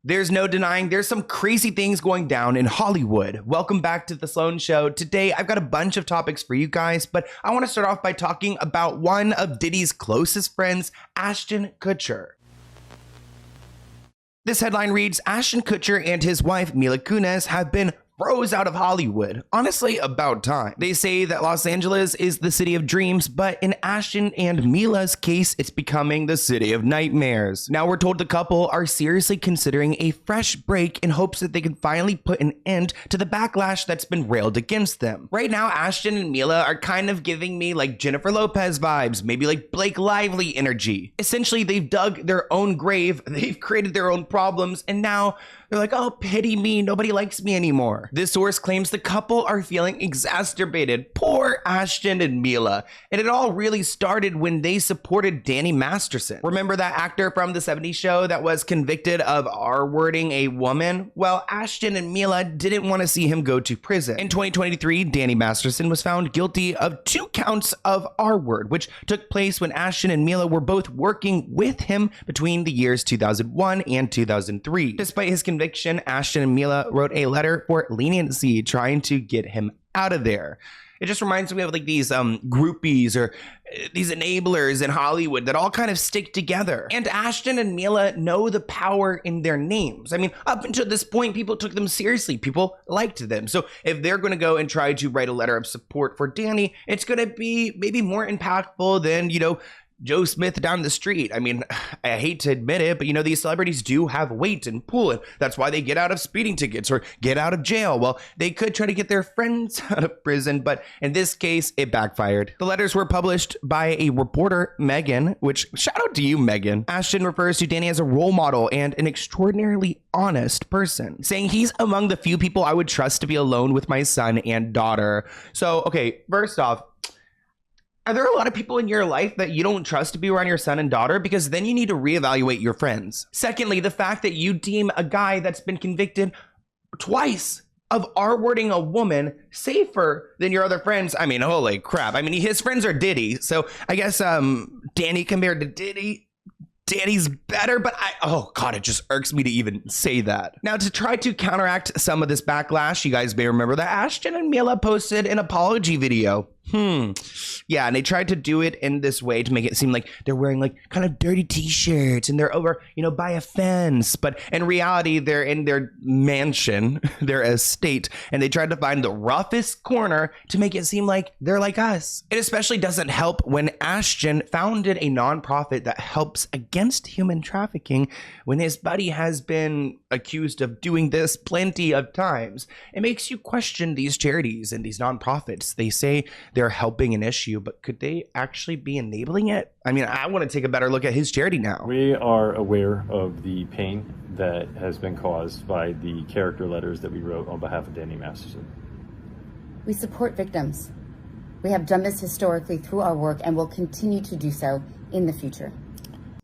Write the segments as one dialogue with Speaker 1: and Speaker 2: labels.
Speaker 1: There's no denying there's some crazy things going down in Hollywood. Welcome back to the Sloan Show. Today, I've got a bunch of topics for you guys, but I want to start off by talking about one of Diddy's closest friends, Ashton Kutcher. This headline reads, Ashton Kutcher and his wife, MILA Kunis, have been froze out of Hollywood. Honestly, about time. They say that Los Angeles is the city of dreams, but in Ashton and Mila's case, it's becoming the city of nightmares. Now we're told the couple are seriously considering a fresh break in hopes that they can finally put an end to the backlash that's been railed against them. Right now, Ashton and Mila are kind of giving me like Jennifer Lopez vibes, maybe like Blake Lively energy. Essentially, they've dug their own grave, they've created their own problems, and now they're like, oh, pity me, nobody likes me anymore. This source claims the couple are feeling exacerbated. Poor Ashton and Mila. And it all really started when they supported Danny Masterson. Remember that actor from the 70s show that was convicted of R-wording a woman? Well, Ashton and Mila didn't want to see him go to prison. In 2023, Danny Masterson was found guilty of 2 counts of R-word, which took place when Ashton and Mila were both working with him between the years 2001 and 2003. Despite his conviction, Ashton and Mila wrote a letter for leniency trying to get him out of there. It just reminds me of like these groupies or these enablers in Hollywood that all kind of stick together. And Ashton and Mila know the power in their names. I mean, up until this point, people took them seriously. People liked them. So if they're going to go and try to write a letter of support for Danny, it's going to be maybe more impactful than, you know, Joe Smith down the street. I mean, I hate to admit it, but you know, these celebrities do have weight and pull, and that's why they get out of speeding tickets or get out of jail. Well, they could try to get their friends out of prison, but in this case, it backfired. The letters were published by a reporter, Megan, which shout out to you, Megan. Ashton refers to Danny as a role model and an extraordinarily honest person, saying he's among the few people I would trust to be alone with my son and daughter. So, okay, first off, are there a lot of people in your life that you don't trust to be around your son and daughter? Because then you need to reevaluate your friends. Secondly, the fact that you deem a guy that's been convicted twice of R-wording a woman safer than your other friends. I mean, holy crap. I mean, his friends are Diddy. So I guess Danny compared to Diddy, Danny's better, but oh God, it just irks me to even say that. Now, to try to counteract some of this backlash, you guys may remember that Ashton and Mila posted an apology video. Yeah, and they tried to do it in this way to make it seem like they're wearing like kind of dirty t-shirts and they're over, you know, by a fence. But in reality, they're in their mansion, their estate, and they tried to find the roughest corner to make it seem like they're like us. It especially doesn't help when Ashton founded a nonprofit that helps against human trafficking when his buddy has been accused of doing this plenty of times. It makes you question these charities and these nonprofits. They say they're helping an issue, but could they actually be enabling it? I mean, I want to take a better look at his charity now.
Speaker 2: We are aware of the pain that has been caused by the character letters that we wrote on behalf of Danny Masterson.
Speaker 3: We support victims. We have done this historically through our work and will continue to do so in the future.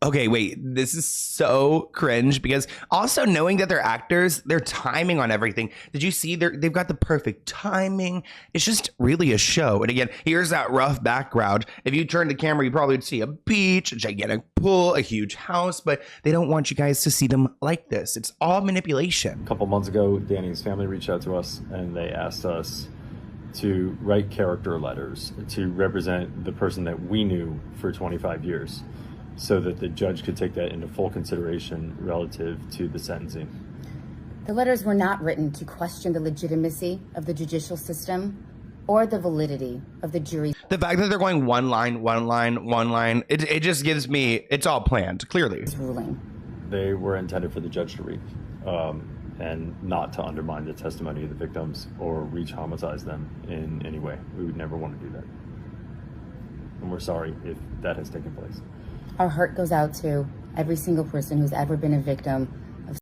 Speaker 1: Okay, wait, this is so cringe because also knowing that they're actors, their timing on everything. Did you see they've got the perfect timing? It's just really a show. And again, here's that rough background. If you turn the camera, you probably would see a beach, a gigantic pool, a huge house, but they don't want you guys to see them like this. It's all manipulation.
Speaker 2: A couple months ago, Danny's family reached out to us and they asked us to write character letters to represent the person that we knew for 25 years. So that the judge could take that into full consideration relative to the sentencing.
Speaker 3: The letters were not written to question the legitimacy of the judicial system or the validity of the jury.
Speaker 1: The fact that they're going one line, it just gives me, it's all planned, clearly.
Speaker 3: Ruling.
Speaker 2: They were intended for the judge to read and not to undermine the testimony of the victims or re-traumatize them in any way. We would never want to do that. And we're sorry if that has taken place.
Speaker 3: Our heart goes out to every single person who's ever been a victim of.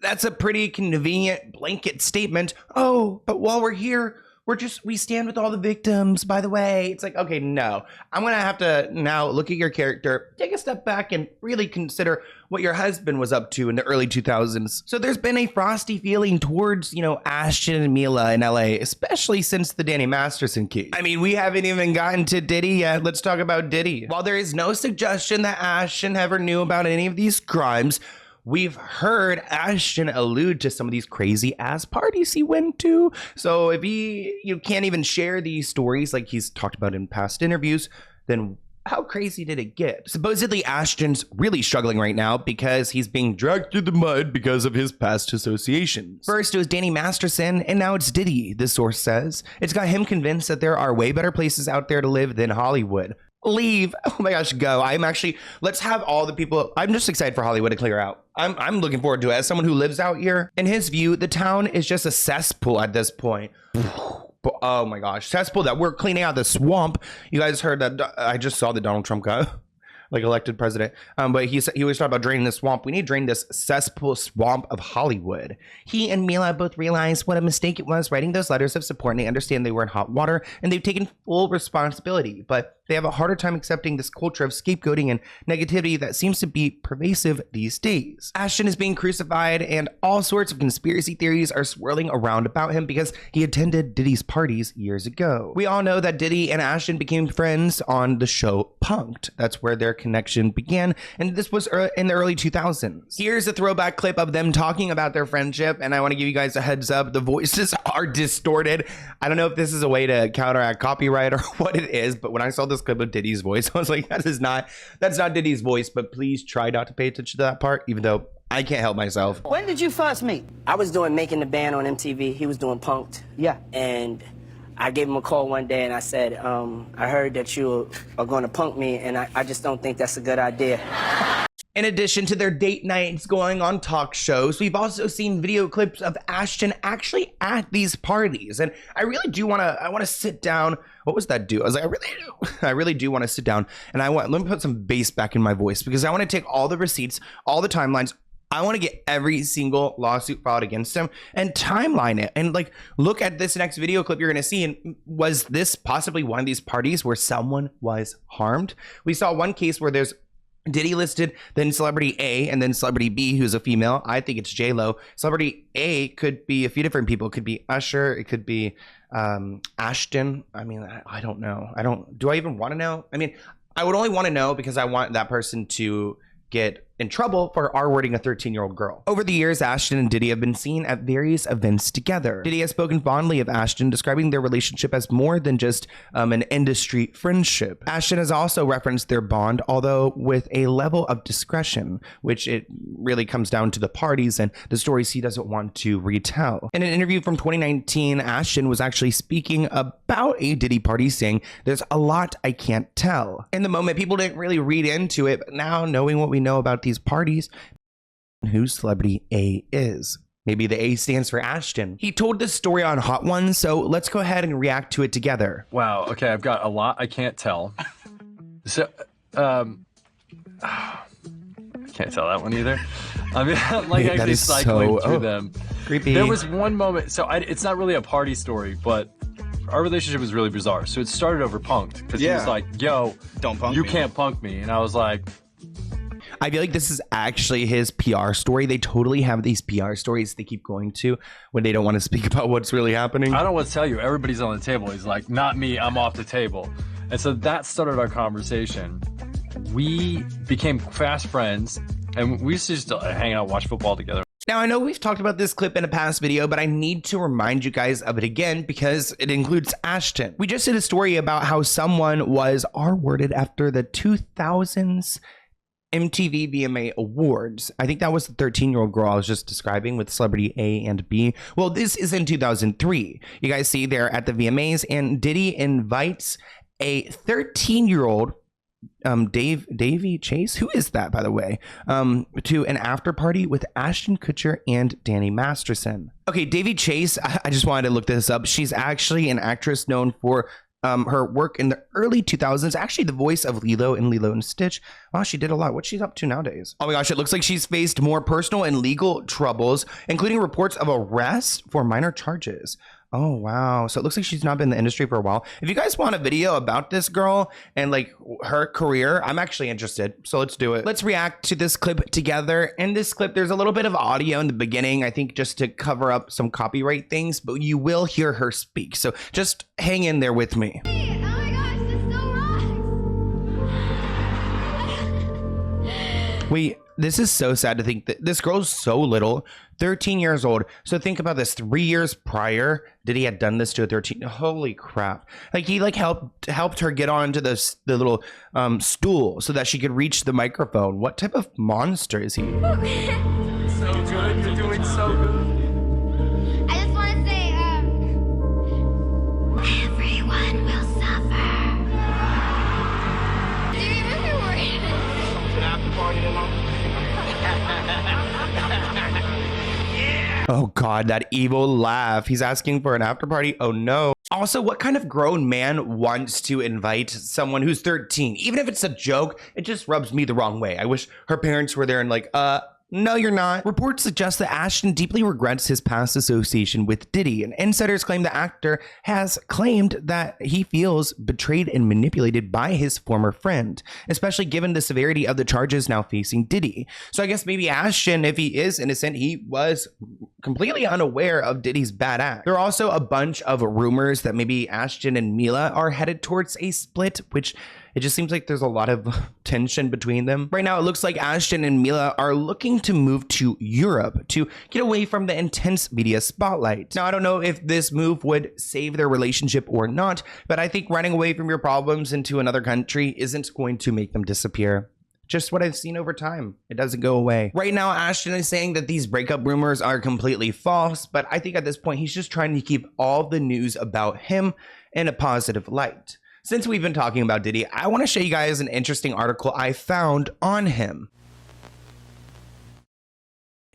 Speaker 1: That's a pretty convenient blanket statement. Oh, but while we're here, we stand with all the victims, by the way. It's like, okay, no. I'm going to have to now look at your character, take a step back and really consider what your husband was up to in the early 2000s. So there's been a frosty feeling towards, Ashton and Mila in LA, especially since the Danny Masterson case. I mean, we haven't even gotten to Diddy yet. Let's talk about Diddy. While there is no suggestion that Ashton ever knew about any of these crimes, we've heard Ashton allude to some of these crazy ass parties he went to. So if you can't even share these stories like he's talked about in past interviews, then how crazy did it get? Supposedly Ashton's really struggling right now because he's being dragged through the mud because of his past associations. First it was Danny Masterson, and now it's Diddy, the source says. It's got him convinced that there are way better places out there to live than Hollywood. Leave. Oh my gosh, go. Let's have all the people. I'm just excited for Hollywood to clear out. I'm looking forward to it. As someone who lives out here, in his view, the town is just a cesspool at this point. Oh my gosh, cesspool that we're cleaning out the swamp. You guys heard that? I just saw that Donald Trump got elected president. But he always talked about draining the swamp. We need to drain this cesspool swamp of Hollywood. He and Mila both realized what a mistake it was writing those letters of support, and they understand they were in hot water and they've taken full responsibility. But they have a harder time accepting this culture of scapegoating and negativity that seems to be pervasive these days. Ashton is being crucified, and all sorts of conspiracy theories are swirling around about him because he attended Diddy's parties years ago. We all know that Diddy and Ashton became friends on the show Punk'd. That's where their connection began, and this was in the early 2000s. Here's a throwback clip of them talking about their friendship, and I want to give you guys a heads up. The voices are distorted. I don't know if this is a way to counteract copyright or what it is, but when I saw this clip of Diddy's voice, I was like, that's not Diddy's voice. But please try not to pay attention to that part, even though I can't help myself.
Speaker 4: When did you first meet?
Speaker 5: I was doing Making the Band on MTV. He was doing Punk'd.
Speaker 4: Yeah.
Speaker 5: And I gave him a call one day and I said, I heard that you are going to punk me, and I just don't think that's a good idea.
Speaker 1: In addition to their date nights going on talk shows, we've also seen video clips of Ashton actually at these parties. And I really do want to sit down. What was that dude? I was like, I really do want to sit down, and let me put some bass back in my voice because I want to take all the receipts, all the timelines. I want to get every single lawsuit filed against him and timeline it and look at this next video clip you're going to see. And was this possibly one of these parties where someone was harmed? We saw one case where there's Diddy listed, then celebrity A, and then celebrity B, who's a female. I think it's J-Lo. Celebrity A could be a few different people. It could be Usher. It could be Ashton. I mean, I don't know. Do I even want to know? I mean, I would only want to know because I want that person to get in trouble for R-wording a 13-year-old girl. Over the years, Ashton and Diddy have been seen at various events together. Diddy has spoken fondly of Ashton, describing their relationship as more than just an industry friendship. Ashton has also referenced their bond, although with a level of discretion, which it really comes down to the parties and the stories he doesn't want to retell. In an interview from 2019, Ashton was actually speaking about a Diddy party, saying, "There's a lot I can't tell." In the moment, people didn't really read into it, but now knowing what we know about these parties, who celebrity A is. Maybe the A stands for Ashton. He told this story on Hot Ones, so let's go ahead and react to it together.
Speaker 6: Wow, okay, I've got a lot I can't tell. So, I can't tell that one either. I mean, I'm actually cycling through them.
Speaker 1: Creepy.
Speaker 6: There was one moment, so it's not really a party story, but our relationship was really bizarre. So it started over Punk'd, because he was like, yo,
Speaker 7: don't punk
Speaker 6: you
Speaker 7: me.
Speaker 6: can't punk me. And I was like,
Speaker 1: I feel like this is actually his PR story. They totally have these PR stories they keep going to when they don't want to speak about what's really happening.
Speaker 6: I don't know what to tell you. Everybody's on the table. He's like, not me, I'm off the table. And so that started our conversation. We became fast friends, and we used to just hang out, watch football together.
Speaker 1: Now, I know we've talked about this clip in a past video, but I need to remind you guys of it again because it includes Ashton. We just did a story about how someone was R-worded after the 2000s MTV VMA Awards. I think that was the 13-year-old girl I was just describing with celebrity A and B. Well, this is in 2003. You guys see there at the VMAs, and Diddy invites a 13-year-old Davy Chase, who is that, by the way, to an after party with Ashton Kutcher and Danny Masterson. Okay, Davy Chase, I just wanted to look this up. She's actually an actress known for her work in the early 2000s, actually the voice of Lilo in Lilo and Stitch. Wow, she did a lot. What's she up to nowadays? Oh my gosh, it looks like she's faced more personal and legal troubles, including reports of arrest for minor charges. Oh, wow. So it looks like she's not been in the industry for a while. If you guys want a video about this girl and like her career, I'm actually interested. So let's do it. Let's react to this clip together. In this clip, there's a little bit of audio in the beginning, I think just to cover up some copyright things, but you will hear her speak. So just hang in there with me.
Speaker 4: Hey, oh my gosh, this still rocks.
Speaker 1: Wait, this is so sad to think that this girl's so little, 13 years old. So think about this, 3 years prior, Diddy had done this to a 13. Holy crap. Like he like helped her get onto the little stool so that she could reach the microphone. What type of monster is he?
Speaker 4: So good, you're doing so good. I just want to say, everyone will suffer. Do you remember where it is?
Speaker 1: Oh God, that evil laugh. He's asking for an after party. Oh no. Also, what kind of grown man wants to invite someone who's 13? Even if it's a joke, it just rubs me the wrong way. I wish her parents were there and like, no, you're not. Reports suggest that Ashton deeply regrets his past association with Diddy, and insiders claim the actor has claimed that he feels betrayed and manipulated by his former friend, especially given the severity of the charges now facing Diddy. So I guess maybe Ashton, if he is innocent, he was completely unaware of Diddy's bad act. There are also a bunch of rumors that maybe Ashton and Mila are headed towards a split, which it just seems like there's a lot of tension between them. Right now, it looks like Ashton and Mila are looking to move to Europe to get away from the intense media spotlight. Now, I don't know if this move would save their relationship or not, but I think running away from your problems into another country isn't going to make them disappear. Just what I've seen over time. It doesn't go away. Right now, Ashton is saying that these breakup rumors are completely false, but I think at this point, he's just trying to keep all the news about him in a positive light. Since we've been talking about Diddy, I want to show you guys an interesting article I found on him.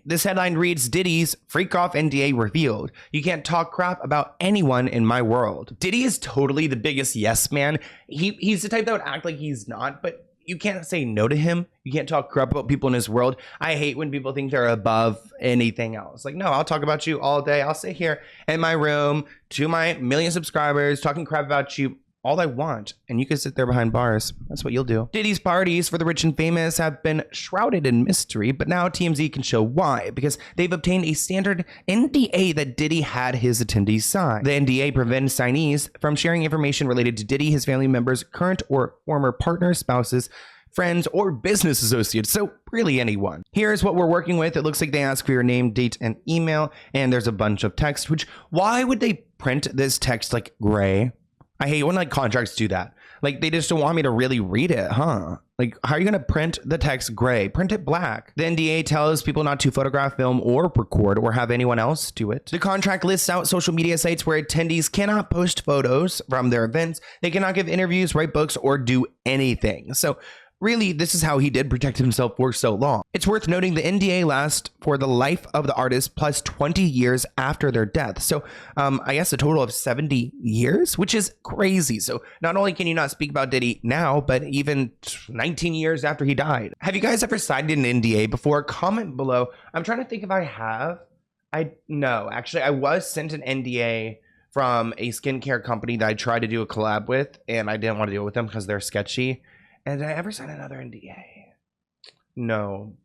Speaker 1: This headline reads, Diddy's freak off NDA revealed. You can't talk crap about anyone in my world. Diddy is totally the biggest yes man. He's the type that would act like he's not, but you can't say no to him. You can't talk crap about people in his world. I hate when people think they're above anything else. Like, no, I'll talk about you all day. I'll sit here in my room to my 1 million subscribers talking crap about you all I want, and you can sit there behind bars. That's what you'll do. Diddy's parties for the rich and famous have been shrouded in mystery, but now TMZ can show why, because they've obtained a standard NDA that Diddy had his attendees sign. The NDA prevents signees from sharing information related to Diddy, his family members, current or former partners, spouses, friends, or business associates, so really anyone. Here's what we're working with. It looks like they ask for your name, date, and email, and there's a bunch of text, which, why would they print this text like gray? I hate when like contracts do that. Like they just don't want me to really read it, huh? Like, how are you gonna print the text gray? Print it black. The NDA tells people not to photograph, film, or record, or have anyone else do it. The contract lists out social media sites where attendees cannot post photos from their events. They cannot give interviews, write books, or do anything. So really, this is how he did protect himself for so long. It's worth noting the NDA lasts for the life of the artist plus 20 years after their death. So I guess a total of 70 years, which is crazy. So not only can you not speak about Diddy now, but even 19 years after he died. Have you guys ever signed an NDA before? Comment below. I'm trying to think if I have. No, actually, I was sent an NDA from a skincare company that I tried to do a collab with, and I didn't want to deal with them because they're sketchy. And did I ever sign another NDA? No.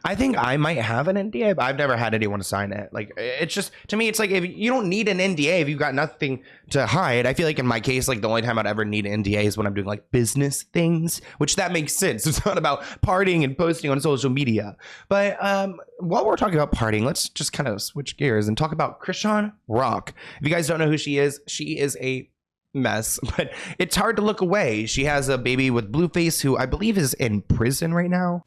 Speaker 1: I think I might have an NDA, but I've never had anyone sign it. Like, it's just, to me, it's like, if you don't need an NDA if you've got nothing to hide. I feel like in my case, like the only time I'd ever need an NDA is when I'm doing like business things, which that makes sense. It's not about partying and posting on social media. But while we're talking about partying, let's just kind of switch gears and talk about Chrisean Rock. If you guys don't know who she is a mess, but it's hard to look away. She has a baby with Blueface, who I believe is in prison right now.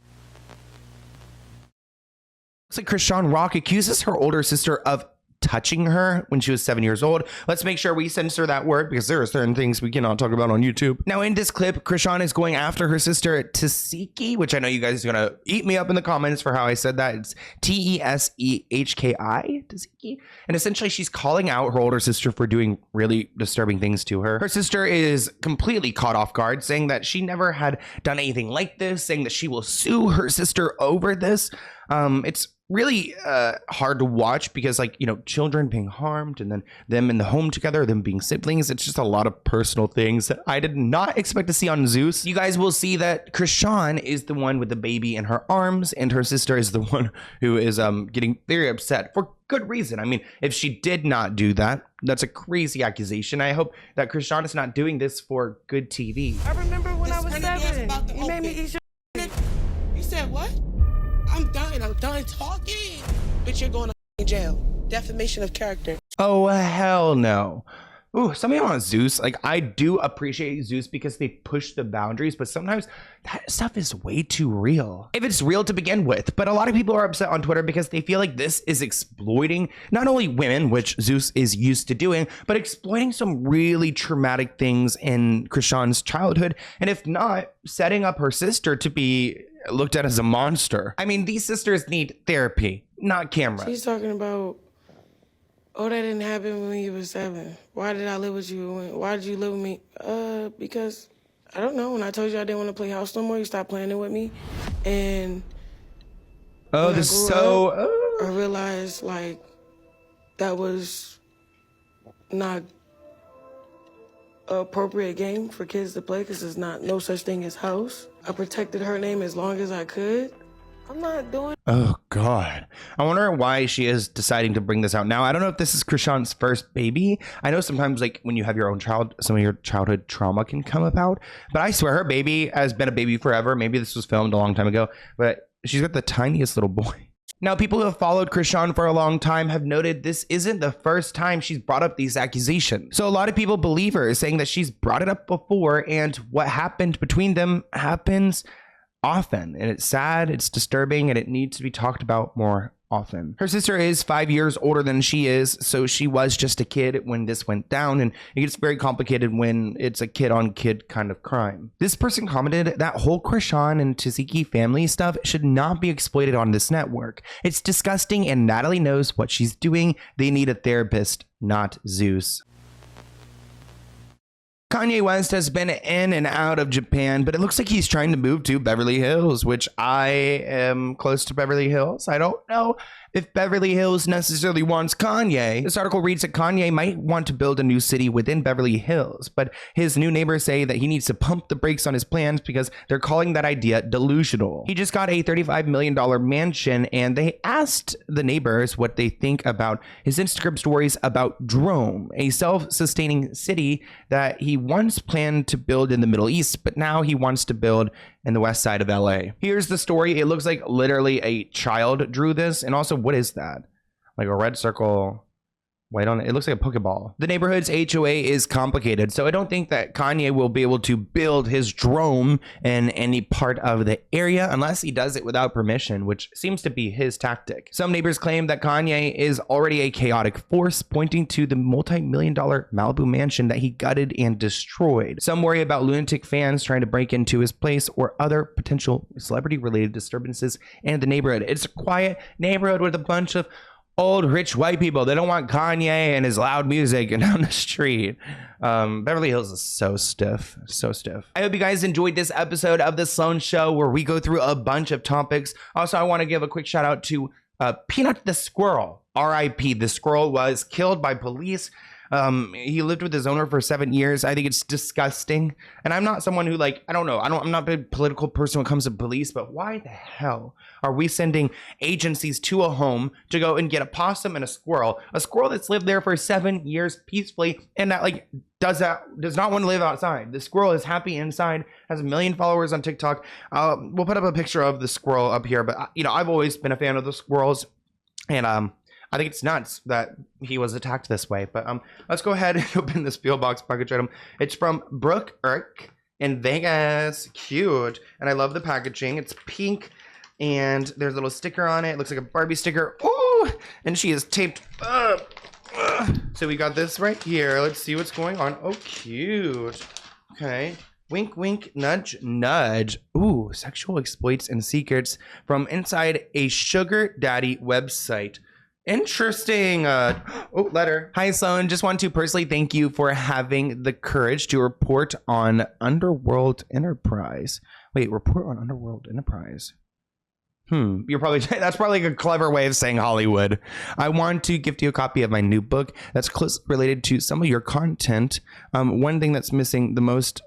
Speaker 1: Looks like Chrisean Rock accuses her older sister of touching her when she was 7 years old. Let's make sure we censor that word because there are certain things we cannot talk about on YouTube. Now in this clip, Chrisean is going after her sister Tesehki, which I know you guys are gonna eat me up in the comments for how I said that. It's Tesehki, Tesehki. And essentially she's calling out her older sister for doing really disturbing things to her. Her sister is completely caught off guard, saying that she never had done anything like this, saying that she will sue her sister over this. It's really hard to watch because, like, you know, children being harmed and then them in the home together, them being siblings. It's just a lot of personal things that I did not expect to see on Zeus. You guys will see that Krishan is the one with the baby in her arms, and her sister is the one who is getting very upset for good reason. I mean, if she did not do that, that's a crazy accusation. I hope that Krishan is not doing this for good TV.
Speaker 7: I remember when I was 7. You made me eat your.
Speaker 8: You said what? I'm done talking. Bitch, you're going to jail. Defamation of character.
Speaker 1: Oh, hell no. Ooh, something on Zeus. Like, I do appreciate Zeus because they push the boundaries, but sometimes that stuff is way too real. If it's real to begin with. But a lot of people are upset on Twitter because they feel like this is exploiting not only women, which Zeus is used to doing, but exploiting some really traumatic things in Krishan's childhood. And if not, setting up her sister to be looked at as a monster. I mean, these sisters need therapy, not camera.
Speaker 8: She's talking about, oh, that didn't happen when you were 7. Why did I live with you? Why did you live with me? Because, I don't know. When I told you I didn't want to play house no more, you stopped playing it with me. And
Speaker 1: oh, this is so...
Speaker 8: I realized, like, that was not an appropriate game for kids to play because there's no such thing as house. I protected her name as long as I could. I'm not doing.
Speaker 1: Oh God, I wonder why she is deciding to bring this out now. I don't know if this is Krishan's first baby. I know sometimes, like, when you have your own child, some of your childhood trauma can come about, but I swear her baby has been a baby forever. Maybe this was filmed a long time ago, but she's got the tiniest little boy. Now, people who have followed Krishan for a long time have noted this isn't the first time she's brought up these accusations. So a lot of people believe her, saying that she's brought it up before, and what happened between them happens often, and it's sad, it's disturbing, and it needs to be talked about more often. Her sister is 5 years older than she is, so she was just a kid when this went down, and it gets very complicated when it's a kid-on-kid kind of crime. This person commented that whole Krishan and Taziki family stuff should not be exploited on this network. It's disgusting, and Natalie knows what she's doing. They need a therapist, not Zeus. Kanye West has been in and out of Japan, but it looks like he's trying to move to Beverly Hills, which I am close to Beverly Hills. I don't know if Beverly Hills necessarily wants Kanye. This article reads that Kanye might want to build a new city within Beverly Hills, but his new neighbors say that he needs to pump the brakes on his plans because they're calling that idea delusional. He just got a $35 million mansion, and they asked the neighbors what they think about his Instagram stories about Drome, a self-sustaining city that he once planned to build in the Middle East, but now he wants to build in the west side of LA. Here's the story. It looks like literally a child drew this. And also, what is that? Like a red circle, white on it. It looks like a Pokeball. The neighborhood's HOA is complicated, so I don't think that Kanye will be able to build his drone in any part of the area unless he does it without permission, which seems to be his tactic. Some neighbors claim that Kanye is already a chaotic force, pointing to the multi-million-dollar Malibu mansion that he gutted and destroyed. Some worry about lunatic fans trying to break into his place or other potential celebrity-related disturbances in the neighborhood. It's a quiet neighborhood with a bunch of old rich white people. They don't want Kanye and his loud music down the street. Beverly Hills is so stiff, so stiff. I hope you guys enjoyed this episode of the Sloan Show where we go through a bunch of topics. Also, I want to give a quick shout out to Peanut the squirrel. R.I.P. The squirrel was killed by police. He lived with his owner for 7 years. I think it's disgusting. And I'm not someone who, like, I don't know. I'm not a political person when it comes to police, but why the hell are we sending agencies to a home to go and get a possum and a squirrel that's lived there for 7 years peacefully and that, like, does not want to live outside? The squirrel is happy inside, has 1 million followers on TikTok. We'll put up a picture of the squirrel up here, but you know, I've always been a fan of the squirrels, and I think it's nuts that he was attacked this way. But let's go ahead and open this Spiel box package item. It's from Brooke Irk in Vegas. Cute. And I love the packaging. It's pink and there's a little sticker on it. It looks like a Barbie sticker. Ooh! And she is taped up. So we got this right here. Let's see what's going on. Oh, cute. Okay. Wink, wink, nudge, nudge. Ooh, sexual exploits and secrets from inside a sugar daddy website. Interesting. Letter. Hi, Sloan. Just want to personally thank you for having the courage to report on Underworld Enterprise. Wait, report on Underworld Enterprise. You're probably, that's probably like a clever way of saying Hollywood. I want to gift you a copy of my new book that's close related to some of your content. One thing that's missing the most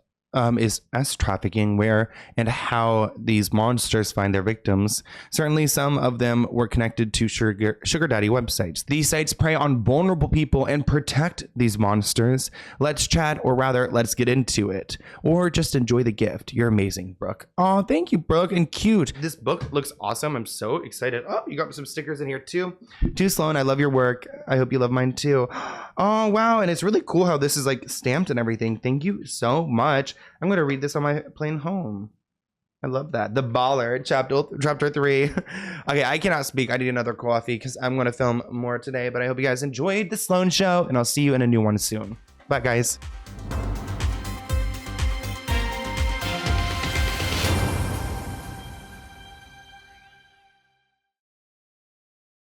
Speaker 1: is S trafficking, where and how these monsters find their victims. Certainly some of them were connected to sugar daddy websites. These sites prey on vulnerable people and protect these monsters. Let's chat, or rather let's get into it, or just enjoy the gift. You're amazing, Brooke. Oh, thank you, Brooke, and cute. This book looks awesome. I'm so excited. Oh, you got some stickers in here too. To Sloan, I love your work. I hope you love mine too. Oh wow, and it's really cool how this is like stamped and everything. Thank you so much. I'm gonna read this on my plane home. I love that. The Baller, chapter 3. Okay, I cannot speak. I need another coffee because I'm gonna film more today. But I hope you guys enjoyed the Sloan Show, and I'll see you in a new one soon. Bye, guys.